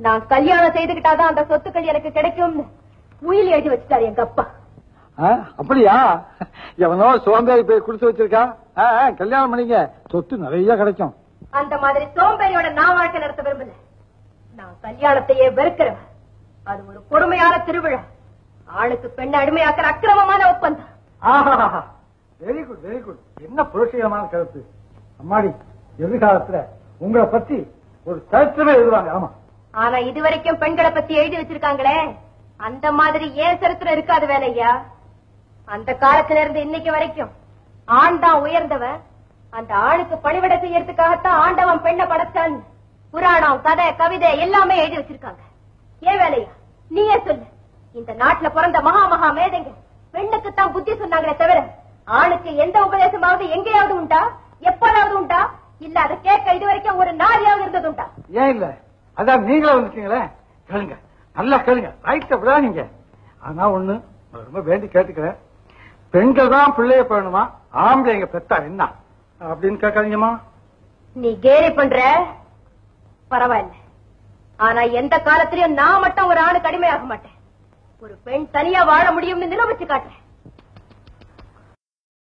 நான் கல்யாணம் செய்துகிட்டாதான் அந்த சொத்துக்கள் எனக்கு கிடைக்கும் உயில் எழுதி வச்சுட்டாரு எங்க அப்பா. அப்படியா? எவனோ சோம்பேறி போய் குடிச்சு வச்சிருக்கா. கல்யாணம் பண்ணிங்க, சொத்து நிறைய கிடைக்கும். அந்த மாதிரி சோம்பேறியோட நான் வாழ்க்கை நடத்த விரும்பல. நான் கல்யாணத்தையே வெறுக்கிறவன். அது ஒரு கொடுமையான திருவிழா. ஆளுக்கு பெண்ணை அடிமையாக்கிற அக்கிரமமான ஒப்பந்தம். Very good very good. என்ன புரட்சிகரமான கருத்து. அம்மாடி, எதிர்காலத்துல உங்களை பத்தி ஒரு சரித்திரமே எழுதுவாங்க. ஆமா, ஆனா இதுவரைக்கும் பெண்களை பத்தி எழுதி வச்சிருக்காங்களே, அந்த மாதிரி ஏன் சரித்திரம் இருக்காது வேலையா? அந்த காலத்துல இருந்து இன்னைக்கு வரைக்கும் ஆண் தான் உயர்ந்தவன், அந்த ஆணுக்கு பணிவிட செய்யறதுக்காகத்தான் ஆண்டவன் பெண்ணை படைச்சான். புராணம், கதை, கவிதை எல்லாமே எழுதி வச்சிருக்காங்க. ஏன் வேலையா? நீயே சொல்லு. இந்த நாட்டுல பிறந்த மகா மேதைங்க பெண்ணுக்குத்தான் புத்தி சொன்னாங்களே தவிர ஆணுக்கு எந்த உபதேசமாவது எங்கேயாவது உண்டா? எப்போதாவது உண்டா? இல்ல அதை கேட்க இதுவரைக்கும் ஒரு நாரியாவது இருந்தது உண்டா? ஏன் இல்ல, அதான் நீங்களே வந்துட்டீங்களே. கேளுங்க, நல்லா கேளுங்க. ரைட்ட விடாதீங்க. ஆனா ஒண்ணு ரொம்ப வேண்டி கேட்டுக்கிறேன். பெண்கள் தான் பிள்ளைய பண்ணணுமா, ஆம்பளைங்க பெத்தா என்ன அப்படின்னு கேட்காதீங்கம்மா. நீ கேலி பண்ற பரவாயில்ல. ஆனா எந்த காலத்திலயும் நான் மட்டும் ஒரு ஆணுக்கு அடிமையாக மாட்டேன். ஒரு பெண் தனியா வாழ முடியும்னு நிரூபிச்சு காட்டுறேன்.